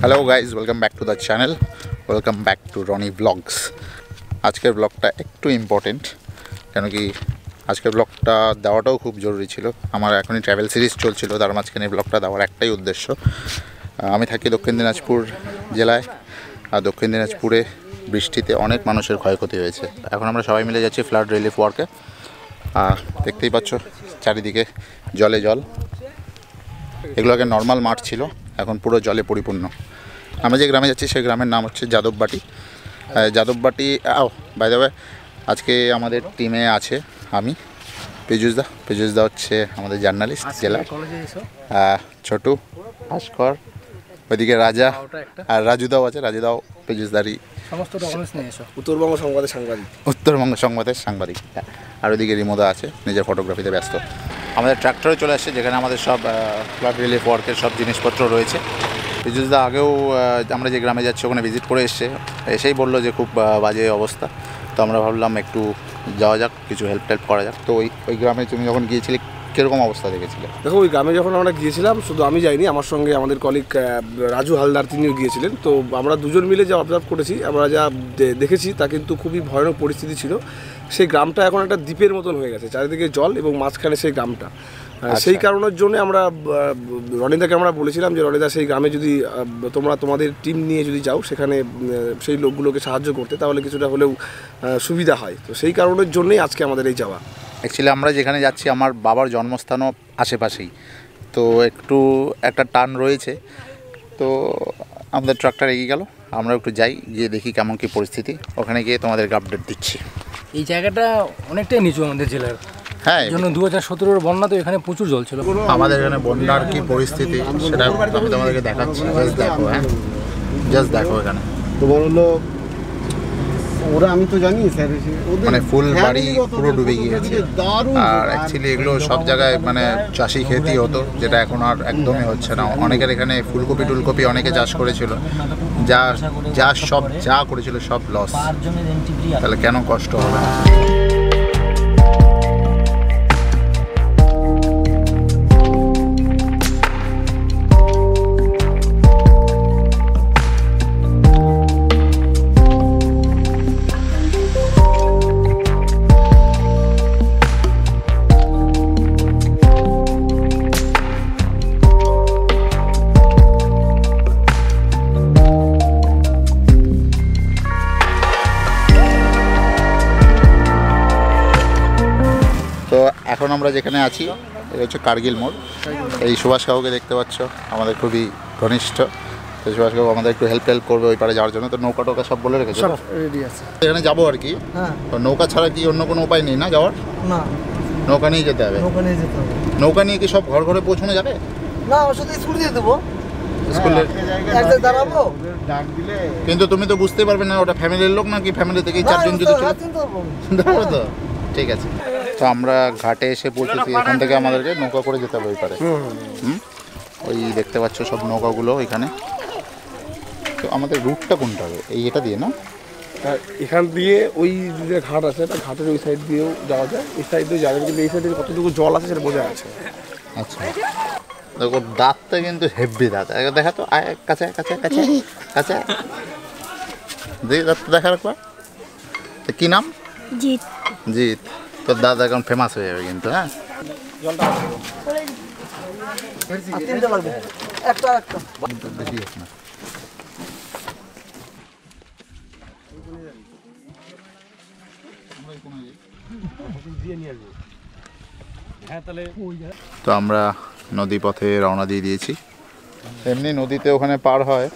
Hello guys, welcome back to the channel, welcome back to Roni vlogs. আজকের ব্লগটা একটু important, কেন কি আজকের ব্লগটা দেওয়াটাও খুব জরুরি ছিল। আমার এখনই ট্রাভেল সিরিজ চলছিল, তার মাঝখানে ব্লগটা দেওয়ার একটাই উদ্দেশ্য। আমি থাকি দক্ষিণ দিনাজপুর জেলায়, আর দক্ষিণ দিনাজপুরে বৃষ্টিতে অনেক মানুষের ক্ষয়ক্ষতি হয়েছে। এখন আমরা সবাই মিলে যাচ্ছি ফ্লাড রিলিফ ওয়ার্কে। দেখতেই পাচ্ছ চারিদিকে জলে জল। এগুলো আগে নর্মাল মাঠ ছিল, এখন পুরো জলে পরিপূর্ণ। আমরা যে গ্রামে যাচ্ছি সেই গ্রামের নাম হচ্ছে যাদববাটি। বাই দ্য ওয়ে, আজকে আমাদের টিমে আছে আমি, পীযুষদা হচ্ছে আমাদের জার্নালিস্ট জেলা, ছোটু, ভাস্কর, ওইদিকে রাজা, আর রাজুদাও আছে। রাজুদাও পীযুষদারই উত্তরবঙ্গ সংবাদের সাংবাদিক। আর ওইদিকে রিমোদা আছে, নিজের ফটোগ্রাফিতে ব্যস্ত। আমাদের ট্র্যাক্টরে চলে আসছে, যেখানে আমাদের সব ফ্লাড রিলিফ ওয়ার্কের সব জিনিসপত্র রয়েছে। পীযুষদা আগেও আমরা যে গ্রামে যাচ্ছি ওখানে ভিজিট করে এসেই বললো যে খুব বাজে অবস্থা। তো আমরা ভাবলাম একটু যাওয়া যাক, কিছু হেল্প করা যাক। তো ওই গ্রামে তুমি যখন গিয়েছিলে কীরকম অবস্থা দেখেছিলে? দেখো, ওই গ্রামে যখন আমরা গিয়েছিলাম, শুধু আমি যাইনি, আমার সঙ্গে আমাদের কলিগ রাজু হালদার তিনিও গিয়েছিলেন। তো আমরা দুজন মিলে যা অবজার্ভ করেছি, আমরা যা দেখেছি তা কিন্তু খুবই ভয়ানক পরিস্থিতি ছিল। সেই গ্রামটা এখন একটা দ্বীপের মতন হয়ে গেছে, চারিদিকে জল এবং মাঝখানে সেই গ্রামটা। সেই কারণের জন্য আমরা রনিদাকে আমরা বলেছিলাম যে রনিদা, সেই গ্রামে যদি তোমরা তোমাদের টিম নিয়ে যদি যাও সেখানে সেই লোকগুলোকে সাহায্য করতে, তাহলে কিছুটা হলেও সুবিধা হয়। তো সেই কারণের জন্যই আজকে আমাদের এই যাওয়া। অ্যাকচুয়ালি আমরা যেখানে যাচ্ছি আমার বাবার জন্মস্থানও আশেপাশেই, তো একটু একটা টান রয়েছে। তো আমাদের ট্রাক্টর এগিয়ে গেল, আমরা একটু যাই, গিয়ে দেখি কেমন কী পরিস্থিতি। ওখানে গিয়ে তোমাদেরকে আপডেট দিচ্ছি। এই জায়গাটা অনেকটাই নিচু আমাদের জেলার। হ্যাঁ, জন্য 2017-এর বন্যা তো এখানে প্রচুর জল ছিল। আমাদের এখানে বন্যার কী পরিস্থিতি সেটা আমি তোমাদেরকে দেখাচ্ছি। জাস্ট দেখো, জাস্ট দেখো এখানে তোমার হলো ওরা, আমি তো জানি স্যার, মানে ফুল বাড়ি পুরো ডুবে গিয়েছে। আর অ্যাকচুয়ালি এগুলো সব জায়গায় মানে চাষি খেতি হতো, যেটা এখন আর একদমই হচ্ছে না। অনেকের এখানে ফুলকপি টুলকপি অনেকে চাষ করেছিল, যা করেছিল সব লস। তাহলে কেন কষ্ট হবে না? এখন আমরা যেখানে আছি এটা হচ্ছে কার্গিল মোড়। এই সুভাষ কাকুকে দেখতে পাচ্ছ, আমাদের খুবই ঘনিষ্ঠ। তো সুভাষ কাকু আমাদের একটু হেল্প করবে ওই পারে যাওয়ার জন্য। তো নৌকা টোকা সব বলে রেখেছে, রেডি আছে। এখানে যাবো আর কি। তো নৌকা ছাড়া কি অন্য কোনো উপায় নেই না যাওয়ার? না, নৌকা নিয়ে যেতে হবে। নৌকা নিয়ে কি সব ঘর ঘরে পৌঁছানো যাবে? না, ওর সাথে স্কুল দিয়ে দেবো, স্কুলের দাঁড়াবো। কিন্তু তুমি তো বুঝতে পারবে না ওটা ফ্যামিলির লোক নাকি ফ্যামিলি থেকে 4 জন যদি চলে। তো ঠিক আছে। তো আমরা ঘাটে এসে পৌঁছেছি, এখান থেকে আমাদেরকে নৌকা করে যেতে হবে ওই পারে। ওই দেখতে পাচ্ছ সব নৌকাগুলো এখানে। তো আমাদের রুটটা কোনটা হবে? এটা দিয়ে না, এখান দিয়ে ওই যে ঘাট আছে, একটা ঘাটের ওই সাইড দিয়েও যাওয়া যায়, এই সাইড দিয়ে যাবে, কিন্তু এই সাইডে কতটুকু জল আছে সেটা বোঝা যাচ্ছে। আচ্ছা, দেখো দাঁতটা কিন্তু হেভি দাঁত। দেখা তো, কাছে কাছে কাছে কাছে দেখি দাঁতটা দেখার পর। কি নাম? জিৎ। জিৎ, তোর দাদা এখন ফেমাস হয়ে যাবে কিন্তু। হ্যাঁ, তিনটা লাগবে, একটা বেশি হোক না। তো আমরা নদী পথে রওনা দিয়ে দিয়েছি। এমনি নদীতে ওখানে পার হয়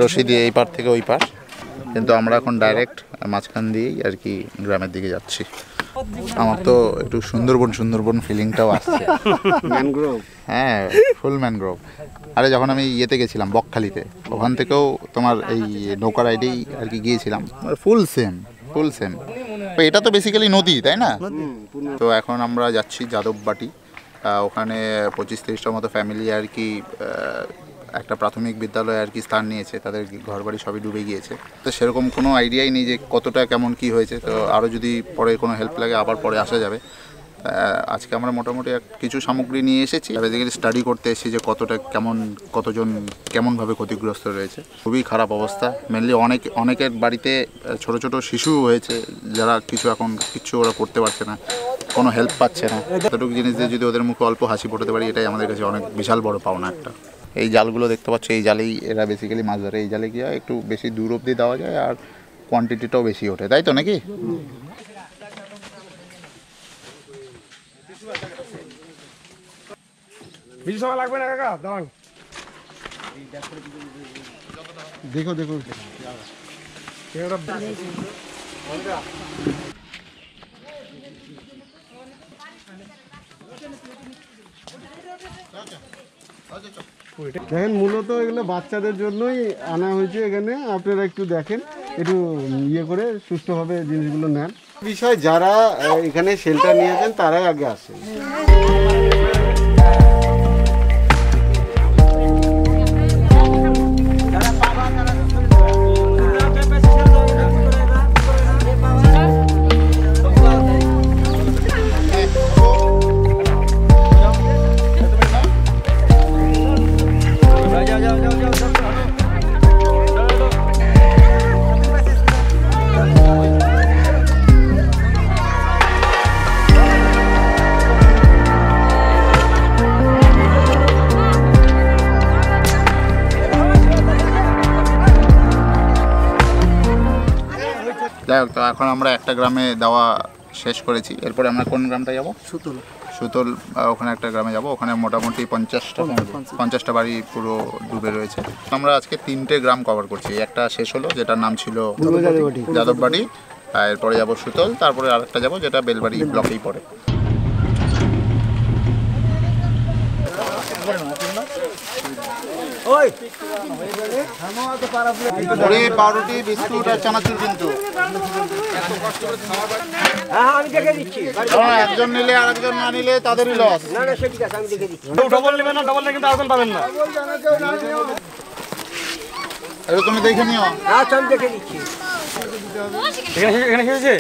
রশি দিয়ে এই পার থেকে ওই পার, কিন্তু আমরা এখন ডাইরেক্ট মাঝখান দিয়েই আর কি গ্রামের দিকে যাচ্ছি। আমার তো একটু সুন্দরবন ফিলিংটাও আসছে। ম্যানগ্রোভ, হ্যাঁ, ফুল ম্যানগ্রোভ। আরে যখন আমি ইয়েতে গেছিলাম বকখালিতে, ওখান থেকেও তোমার এই নৌকা রাইডেই আর কি গিয়েছিলাম, ফুল সেম। তো এটা তো বেসিক্যালি নদী, তাই না? তো এখন আমরা যাচ্ছি যাদববাটি। ওখানে 25-30টার মতো ফ্যামিলি আর কি একটা প্রাথমিক বিদ্যালয়ে আর কি স্থান নিয়েছে, তাদের ঘরবাড়ি সবই ডুবে গিয়েছে। তো সেরকম কোনো আইডিয়াই নেই যে কতটা কেমন কি হয়েছে। তো আরও যদি পরে কোনো হেল্প লাগে আবার পরে আসা যাবে। আজকে আমরা মোটামুটি কিছু সামগ্রী নিয়ে এসেছি, বেসিক্যালি স্টাডি করতে এসেছি যে কতজন কেমনভাবে ক্ষতিগ্রস্ত রয়েছে। খুবই খারাপ অবস্থা। মেনলি অনেকের বাড়িতে ছোট ছোট শিশু হয়েছে, যারা কিচ্ছু ওরা করতে পারছে না, কোনো হেল্প পাচ্ছে না। এতটুকু জিনিস দিয়ে যদি ওদের মুখে অল্প হাসি ফোটাতে পারি, এটাই আমাদের কাছে অনেক বিশাল বড় পাওনা একটা। এই জালগুলো দেখতে পাচ্ছ, এই জালেই এরা বেসিক্যালি মাছ ধরে। এই জালে গিয়ে একটু বেশি দূর অবধি দেওয়া যায় আর কোয়ান্টিটিটাও বেশি ওঠে, তাই তো নাকি? বেশি সময় লাগবে না কাকা, দাঁড়ান। দেখো দেখেন, মূলত এগুলো বাচ্চাদের জন্যই আনা হয়েছে এখানে। আপনারা একটু দেখেন, একটু ইয়ে করে সুস্থভাবে জিনিসগুলো নেন। বিষয় যারা এখানে শেল্টার নিয়েছেন তারাই আগে আসে। যাই হোক, তো এখন আমরা একটা গ্রামে দেওয়া শেষ করেছি। এরপরে আমরা কোন গ্রামটা যাব? সুতল। ওখানে একটা গ্রামে যাব। ওখানে মোটামুটি 50টা বাড়ি পুরো ডুবে রয়েছে। আমরা আজকে 3টে গ্রাম কভার করছি। একটা শেষ হলো, যেটার নাম ছিল যাদববাড়ি। এরপরে যাব সুতল, তারপরে আরেকটা যাব যেটা বেলবাড়ি ব্লকেই পড়ে। পাউরুটি, বিস্কুট আর চানাচুর কিন্তু একজন নিলে আর একজন না নিলে তাদেরই লস। ডবল নেবেন না, ডবল কিন্তু আরেকজন পাবেন না। এটা তুমি দেখে নিও। আচ্ছা, আমি দেখে দিচ্ছি। এখানে খেয়েছে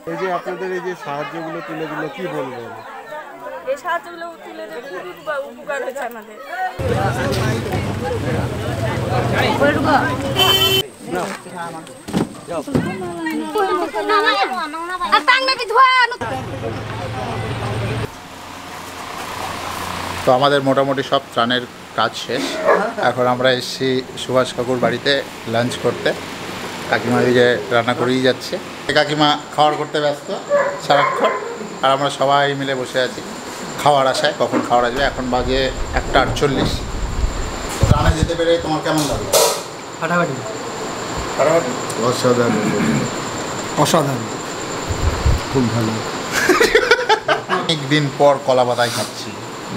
এই যে আপনাদের এই যে সাহায্যগুলো তুলে দিল, কি বলবেন? এই সাহায্যগুলো তুলে দিয়ে খুবই উপকার হয়েছে আমাদের। তো আমাদের মোটামুটি সব ত্রাণের কাজ শেষ। এখন আমরা এসেছি সুভাষ কাকুর বাড়িতে লাঞ্চ করতে। কাকিমা দিকে রান্না করেই যাচ্ছে। কাকিমা খাওয়ার করতে ব্যস্ত সারাক্ষণ, আর আমরা সবাই মিলে বসে আছি খাওয়ার আশায়, কখন খাওয়ার আসবে। এখন বাজে 1:48। ত্রাণে যেতে পেরে তোমার কেমন লাগলো? ফাটাফাটি। অসাধারণ, খুব ভালো। অনেকদিন পর কলা পাতায় খাচ্ছি।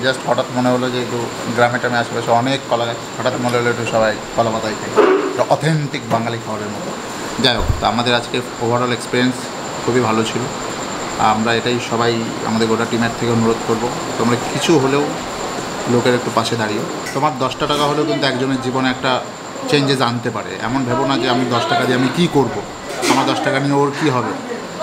জাস্ট হঠাৎ মনে হলো যে একটু গ্রামে টামে আশেপাশে অনেক কলা গাছ, হঠাৎ মনে হলো একটু সবাই কলা পাতায় খাই, অথেন্টিক বাঙালি খাবারের মতো। যাই হোক, তো আমাদের আজকে ওভারঅল এক্সপিরিয়েন্স খুবই ভালো ছিল। আমরা এটাই সবাই আমাদের গোটা টিমের থেকে অনুরোধ করব, তোমরা কিছু হলেও লোকের একটু পাশে দাঁড়িয়ে। তোমার 10টা টাকা হলেও কিন্তু একজনের জীবনে একটা চেঞ্জেস আনতে পারে। এমন ভেবো না যে আমি 10 টাকা দিয়ে আমি কী করব, আমার 10 টাকা নিয়ে ওর কী হবে।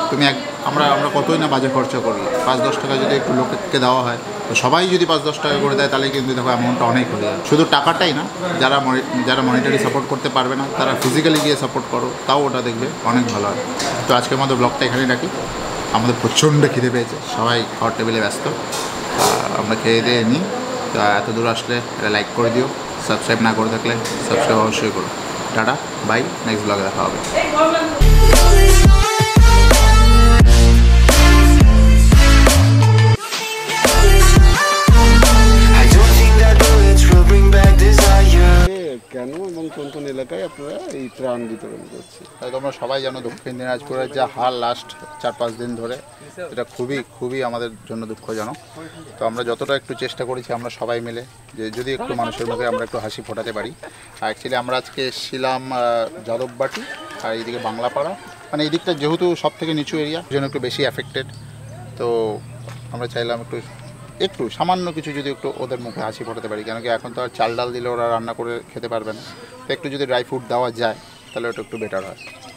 তুমি আমরা কতই না বাজে খরচা করি, 5-10 টাকা যদি একটু লোককে দেওয়া হয়, তো সবাই যদি 5-10 টাকা করে দেয়, তাহলে কিন্তু দেখো অ্যামাউন্টটা অনেক হয়ে যায়। শুধু টাকাটাই না, যারা মনিটারি সাপোর্ট করতে পারবে না, তারা ফিজিক্যালি গিয়ে সাপোর্ট করো, তাও ওটা দেখবে অনেক ভালো হয়। তো আজকে আমাদের ব্লগটা এখানেই রাখি। আমাদের প্রচণ্ড খিদে পেয়েছে, সবাই খাওয়ার টেবিলে ব্যস্ত। আমরা খেয়ে দিয়ে নিই। তো এত দূর আসলে এটা লাইক করে দিও, সাবস্ক্রাইব না করে থাকলে সাবস্ক্রাইব অবশ্যই করো। টাটা, বাই, নেক্সট ব্লগে দেখা হবে। কেন এবং কোন কোন এলাকায় আপনারা এই ত্রাণ বিতরণ করছেন? তোমরা সবাই জানো দক্ষিণ দিনাজপুরের যা হাল লাস্ট 4-5 দিন ধরে, এটা খুবই আমাদের জন্য দুঃখজনক। তো আমরা যতটা একটু চেষ্টা করেছি আমরা সবাই মিলে, যে যদি একটু মানুষের মুখে আমরা একটু হাসি ফোটাতে পারি। আর অ্যাকচুয়ালি আমরা আজকে এসেছিলাম যাদববাটি আর এইদিকে বাংলাপাড়া, মানে এই দিকটা যেহেতু সব থেকে নিচু এরিয়া, জন্য একটু বেশি অ্যাফেক্টেড। তো আমরা চাইলাম একটু একটু সামান্য কিছু যদি একটু ওদের মুখে হাসি ফোটাতে পারি, কেন কি এখন তো আর চাল ডাল দিলে ওরা রান্না করে খেতে পারবে না, তো একটু যদি ড্রাই ফ্রুট দেওয়া যায় তাহলে ওটা একটু বেটার হয়।